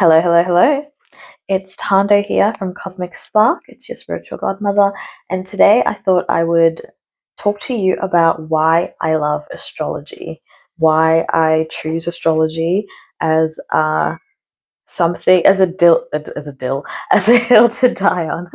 Hello, hello, hello. It's Tando here from Cosmic Spark. It's your spiritual godmother. And today I thought I would talk to you about why I love astrology, why I choose astrology as something, as a hill to die on.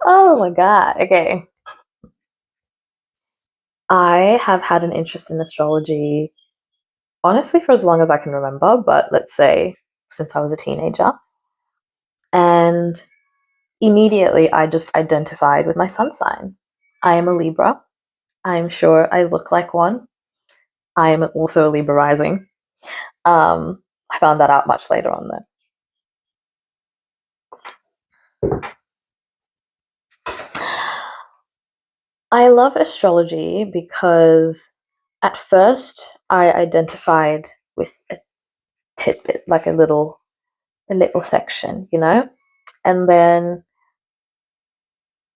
Oh my God. Okay. I have had an interest in astrology honestly for as long as I can remember, but let's say since I was a teenager. And immediately I just identified with my sun sign. I am a Libra. I'm sure I look like one. I am also a Libra rising. I found that out much later on though. I love astrology because at first I identified with a tidbit, like a little section, And then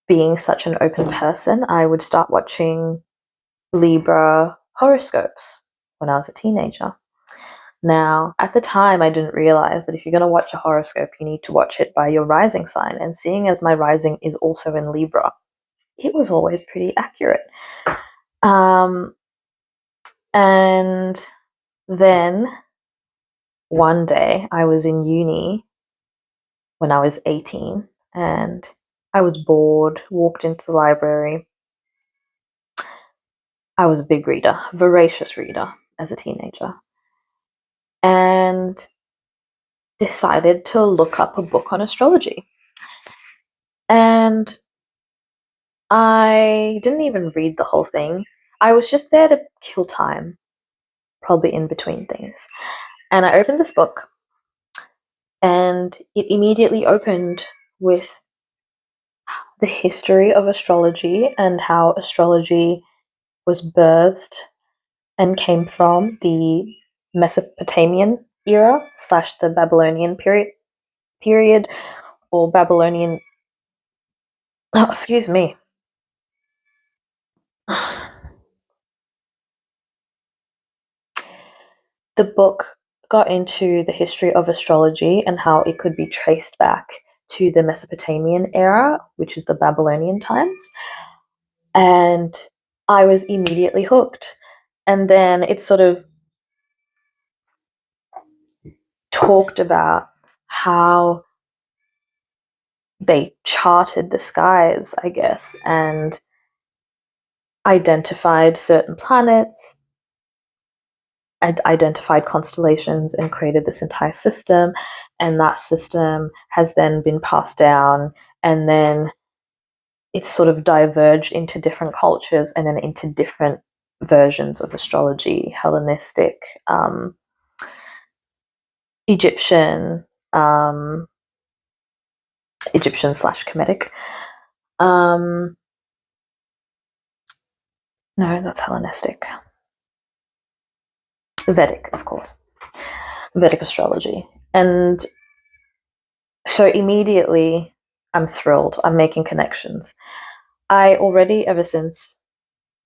being such an open person, I would start watching Libra horoscopes when I was a teenager. Now, at the time, I didn't realize that if you're going to watch a horoscope, you need to watch it by your rising sign. And seeing as my rising is also in Libra, it was always pretty accurate. Um, and then one day I was in uni when I was 18 and I was bored, walked into the library. I was a big reader, voracious reader as a teenager, and decided to look up a book on astrology. And I didn't even read the whole thing. I was just there to kill time, probably in between things. And I opened this book, and it immediately opened with the history of astrology and how astrology was birthed and came from the Mesopotamian era / the Babylonian period or Babylonian. Oh, excuse me. The book got into the history of astrology and how it could be traced back to the Mesopotamian era, which is the Babylonian times. And I was immediately hooked. And then it sort of talked about how they charted the skies, I guess, and identified certain planets, identified constellations, and created this entire system. And that system has then been passed down, and then it's sort of diverged into different cultures and then into different versions of astrology: Hellenistic, Egyptian, Egyptian/Kemetic. No, that's Hellenistic. Vedic, of course. Vedic astrology. And so immediately I'm thrilled. I'm making connections. I already, ever since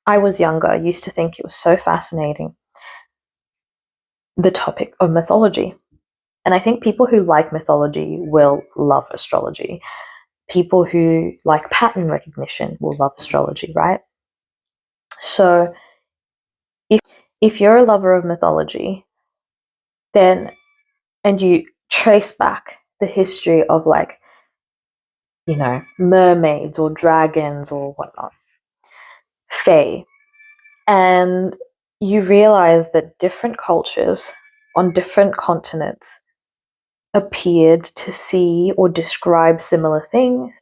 I was younger, used to think it was so fascinating, the topic of mythology. And I think people who like mythology will love astrology. People who like pattern recognition will love astrology, right? So if you're a lover of mythology, then and you trace back the history of mermaids or dragons or whatnot, fae, and you realize that different cultures on different continents appeared to see or describe similar things.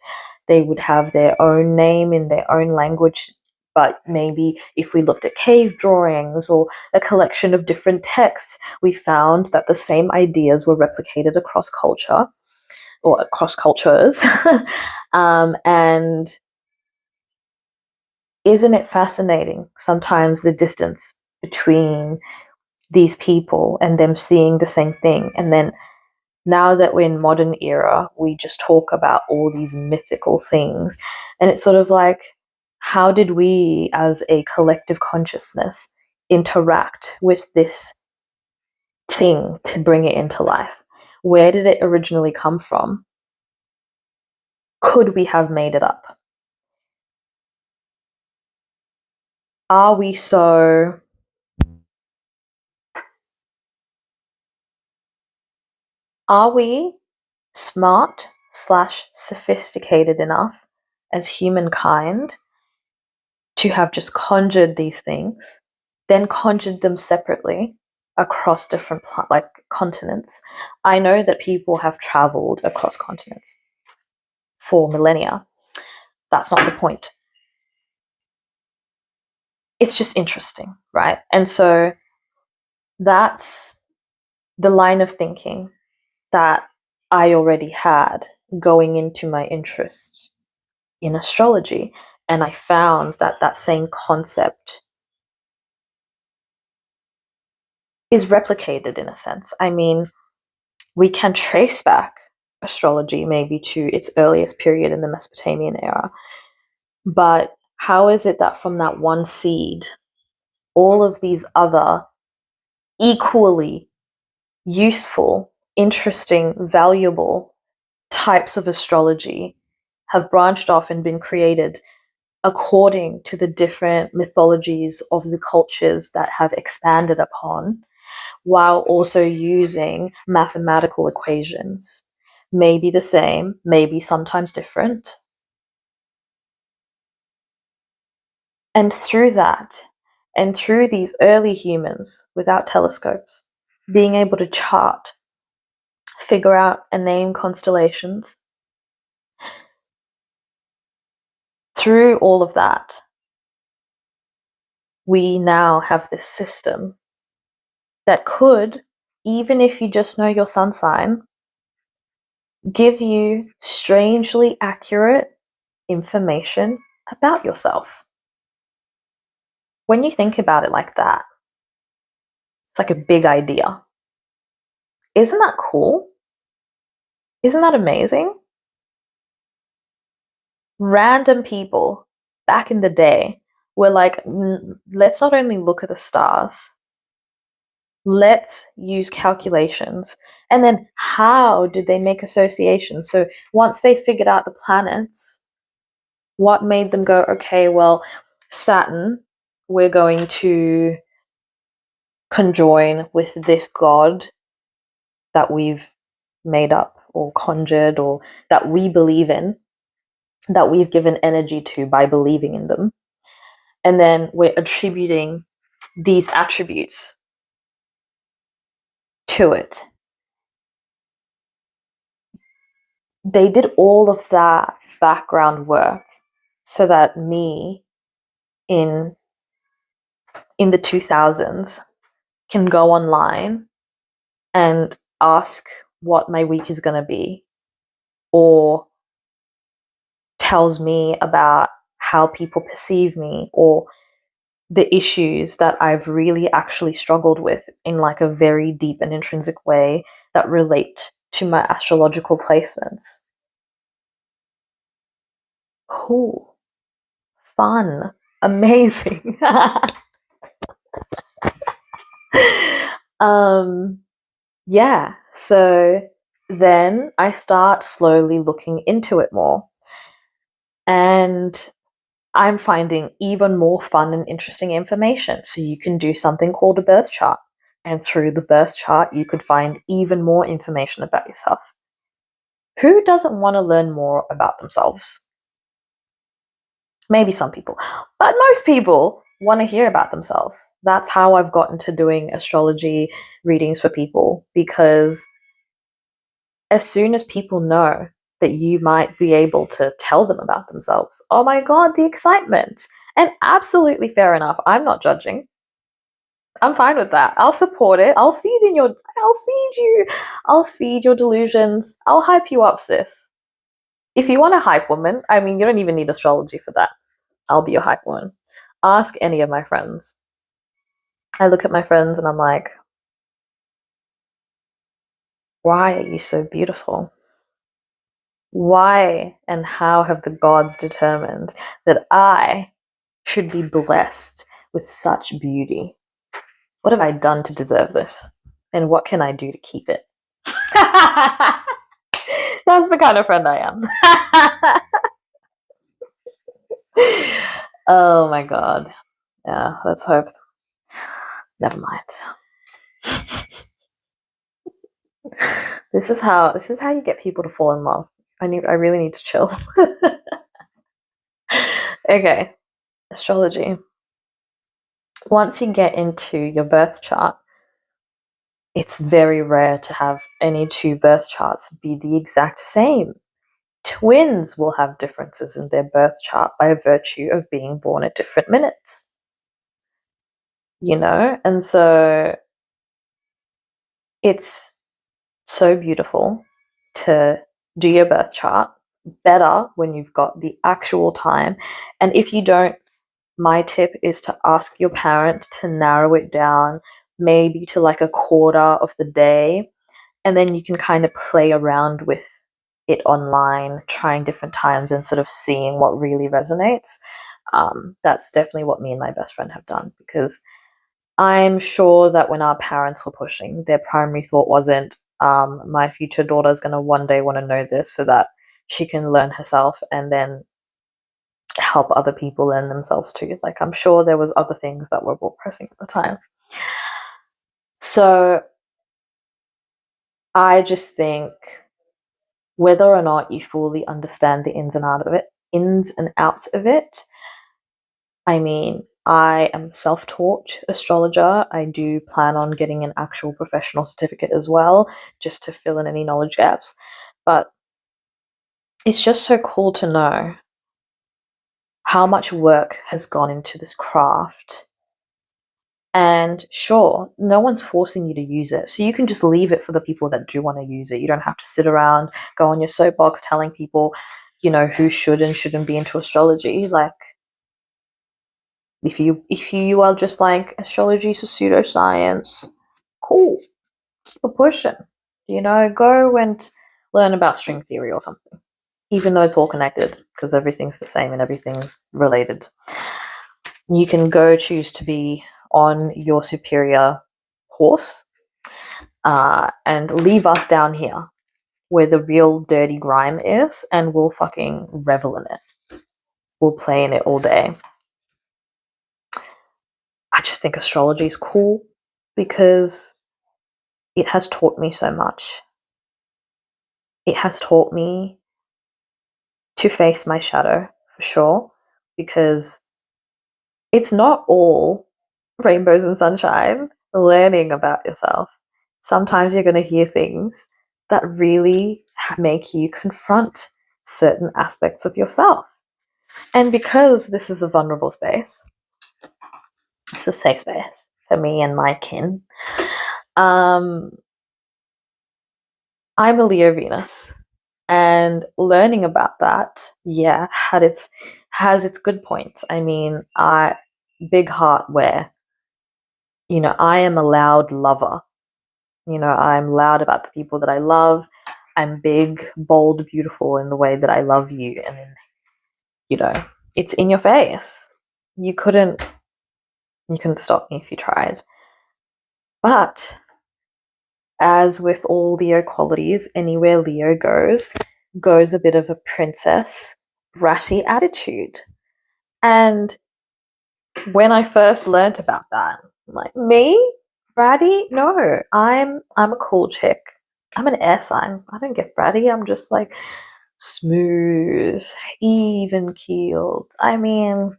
They would have their own name in their own language, but maybe if we looked at cave drawings or a collection of different texts, we found that the same ideas were replicated across culture or across cultures. And isn't it fascinating sometimes the distance between these people and them seeing the same thing? And then now that we're in modern era, we just talk about all these mythical things. And it's sort of like, how did we as a collective consciousness interact with this thing to bring it into life? Where did it originally come from? Could we have made it up? Are we so are we smart slash sophisticated enough as humankind to have just conjured these things, then conjured them separately across different like continents? I know that people have traveled across continents for millennia. That's not the point. It's just interesting, right? And so that's the line of thinking that I already had going into my interest in astrology. And I found that that same concept is replicated in a sense. I mean, we can trace back astrology maybe to its earliest period in the Mesopotamian era. But how is it that from that one seed, all of these other equally useful, interesting, valuable types of astrology have branched off and been created according to the different mythologies of the cultures that have expanded upon, while also using mathematical equations? Maybe the same, maybe sometimes different. And through that, and through these early humans without telescopes, being able to chart, figure out and name constellations, through all of that, we now have this system that could, even if you just know your sun sign, give you strangely accurate information about yourself. When you think about it like that, it's like a big idea. Isn't that cool? Isn't that amazing? Random people back in the day were like, let's not only look at the stars, let's use calculations. And then how did they make associations? So once they figured out the planets, what made them go, okay, well, Saturn, we're going to conjoin with this god that we've made up or conjured or that we believe in, that we've given energy to by believing in them. And then we're attributing these attributes to it. They did all of that background work so that me in the 2000s can go online and ask what my week is going to be, or tells me about how people perceive me, or the issues that I've really actually struggled with in like a very deep and intrinsic way that relate to my astrological placements. Cool, fun, amazing. um yeah, so then I start slowly looking into it more, and I'm finding even more fun and interesting information. So you can do something called a birth chart. And through the birth chart, you could find even more information about yourself. Who doesn't want to learn more about themselves? Maybe some people, but most people want to hear about themselves. That's how I've gotten to doing astrology readings for people, because as soon as people know that you might be able to tell them about themselves, oh my God, the excitement. And absolutely fair enough. I'm not judging. I'm fine with that. I'll support it. I'll feed your delusions. I'll hype you up, sis. If you want a hype woman, I mean, you don't even need astrology for that. I'll be your hype woman. Ask any of my friends. I look at my friends and I'm like, why are you so beautiful? Why and how have the gods determined that I should be blessed with such beauty? What have I done to deserve this? and what can I do to keep it? That's the kind of friend I am. Oh my god. Yeah, let's hope. Never mind. This is how you get people to fall in love. I really need to chill. Okay. Astrology. Once you get into your birth chart, it's very rare to have any two birth charts be the exact same. Twins will have differences in their birth chart by virtue of being born at different minutes. And so it's so beautiful to do your birth chart, better when you've got the actual time. And if you don't, my tip is to ask your parent to narrow it down maybe to like a quarter of the day, and then you can kind of play around with it online, trying different times and sort of seeing what really resonates. That's definitely what me and my best friend have done, because I'm sure that when our parents were pushing, their primary thought wasn't, my future daughter is going to one day want to know this so that she can learn herself and then help other people learn themselves too. Like, I'm sure there was other things that were more pressing at the time. So I just think whether or not you fully understand the ins and outs of it, I mean, I am a self-taught astrologer. I do plan on getting an actual professional certificate as well, just to fill in any knowledge gaps. But it's just so cool to know how much work has gone into this craft. And sure, no one's forcing you to use it. So you can just leave it for the people that do want to use it. You don't have to sit around, go on your soapbox telling people, who should and shouldn't be into astrology. Like, if you are just like, astrology is a pseudoscience, cool, keep it pushing. Go and learn about string theory or something. Even though it's all connected, because everything's the same and everything's related. You can go choose to be on your superior horse, and leave us down here where the real dirty grime is, and we'll fucking revel in it. We'll play in it all day. I just think astrology is cool because it has taught me so much. It has taught me to face my shadow, for sure, because it's not all rainbows and sunshine. Learning about yourself. Sometimes you're going to hear things that really make you confront certain aspects of yourself. And because this is a vulnerable space, it's a safe space for me and my kin. I'm a Leo Venus, and learning about that, yeah, has its good points. I mean, big heart where, I am a loud lover. I'm loud about the people that I love. I'm big, bold, beautiful in the way that I love you, and then, it's in your face. You couldn't stop me if you tried. But as with all Leo qualities, anywhere Leo goes a bit of a princess, bratty attitude. And when I first learnt about that, I'm like, me? Bratty? No, I'm a cool chick. I'm an air sign. I don't get bratty. I'm just like smooth, even keeled. I mean,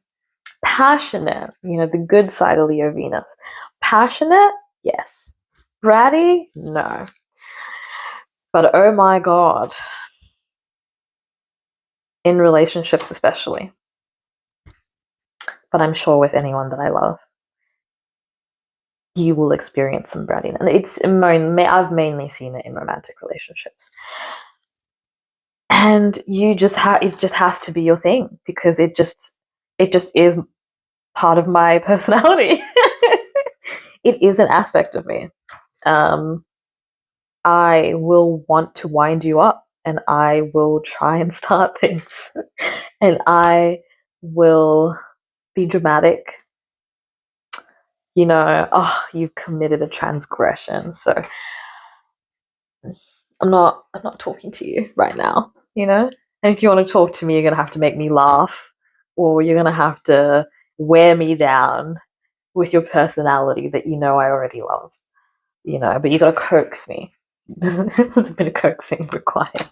passionate, the good side of Leo Venus. Passionate? Yes. Bratty? No. But oh my god, in relationships especially, but I'm sure with anyone that I love, you will experience some brattiness. And I've mainly seen it in romantic relationships. And it just has to be your thing, because it just is part of my personality. It is an aspect of me. I will want to wind you up, and I will try and start things, and I will be dramatic. oh, you've committed a transgression. So I'm not talking to you right now. And if you want to talk to me, you're gonna have to make me laugh, or you're gonna have to wear me down with your personality that I already love. But you gotta coax me. There's a bit of coaxing required.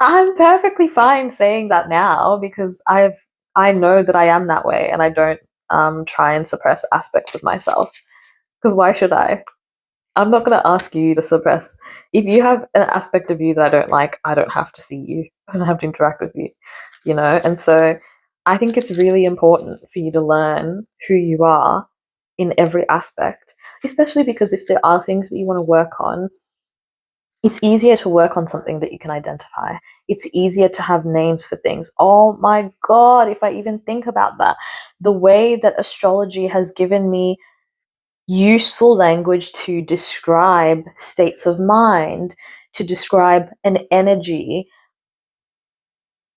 I'm perfectly fine saying that now because I know that I am that way, and I don't try and suppress aspects of myself. Because why should I? I'm not going to ask you to suppress. If you have an aspect of you that I don't like, I don't have to see you. I don't have to interact with you. And so I think it's really important for you to learn who you are in every aspect, especially because if there are things that you want to work on, it's easier to work on something that you can identify. It's easier to have names for things. Oh my God, if I even think about that, the way that astrology has given me useful language to describe states of mind, to describe an energy.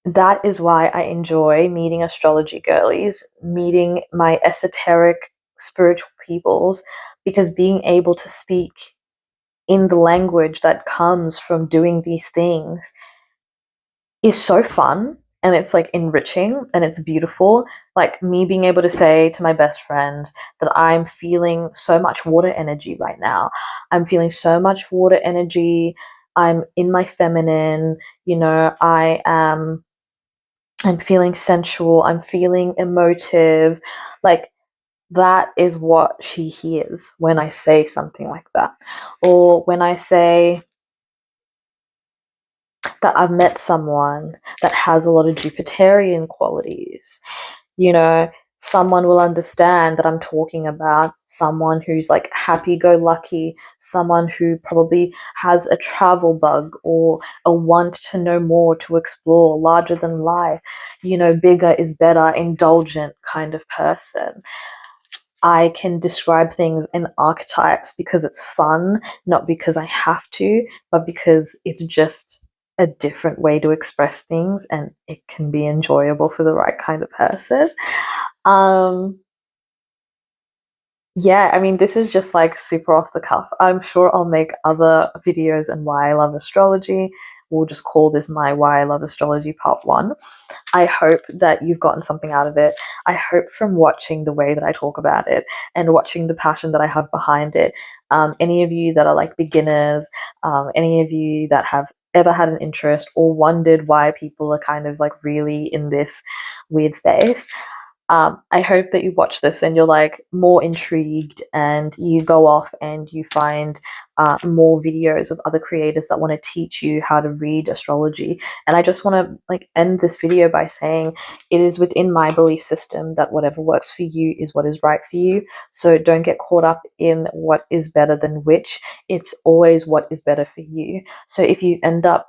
That is why I enjoy meeting astrology girlies, meeting my esoteric spiritual peoples, because being able to speak in the language that comes from doing these things is so fun, and it's like enriching and it's beautiful. Like me being able to say to my best friend that I'm feeling so much water energy right now. I'm feeling so much water energy. I'm in my feminine, I'm feeling sensual, I'm feeling emotive. Like that is what she hears when I say something like that. Or when I say that I've met someone that has a lot of Jupiterian qualities, you know, someone will understand that I'm talking about someone who's like happy go lucky, someone who probably has a travel bug or a want to know more, to explore, larger than life, bigger is better, indulgent kind of person. I can describe things in archetypes because it's fun, not because I have to, but because it's just a different way to express things and it can be enjoyable for the right kind of person. Um, yeah, I mean, this is just like super off the cuff. I'm sure I'll make other videos on why I love astrology. We'll just call this my Why I Love Astrology Part 1. I hope that you've gotten something out of it. I hope from watching the way that I talk about it and watching the passion that I have behind it, any of you that are like beginners, any of you that have ever had an interest or wondered why people are kind of like really in this weird space, I hope that you watch this and you're like more intrigued and you go off and you find more videos of other creators that want to teach you how to read astrology. And I just want to like end this video by saying it is within my belief system that whatever works for you is what is right for you. So don't get caught up in what is better than which. It's always what is better for you. So if you end up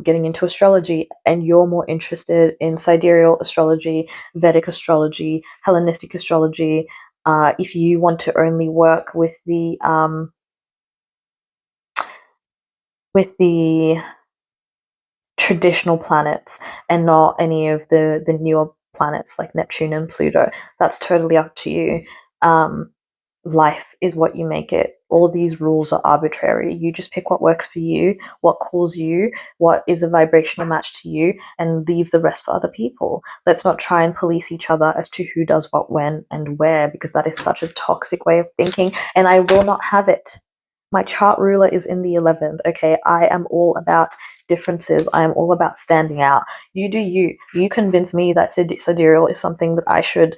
getting into astrology and you're more interested in sidereal astrology, Vedic astrology, Hellenistic astrology, if you want to only work with the traditional planets and not any of the newer planets like Neptune and Pluto, that's totally up to you. Life is what you make it. All these rules are arbitrary. You just pick what works for you, what calls you, what is a vibrational match to you, and leave the rest for other people. Let's not try and police each other as to who does what, when, and where, because that is such a toxic way of thinking, and I will not have it. My chart ruler is in the 11th, okay? I am all about differences. I am all about standing out. You do you. You convince me that sidereal is something that I should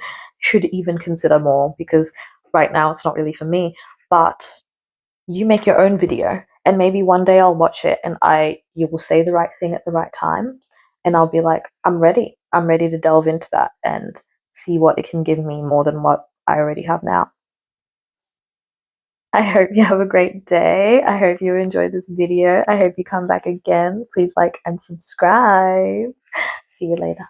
even consider more, because right now it's not really for me. But you make your own video, and maybe one day I'll watch it and you will say the right thing at the right time, and I'll be like, I'm ready. I'm ready to delve into that and see what it can give me more than what I already have now. I hope you have a great day. I hope you enjoyed this video. I hope you come back again. Please like and subscribe. See you later.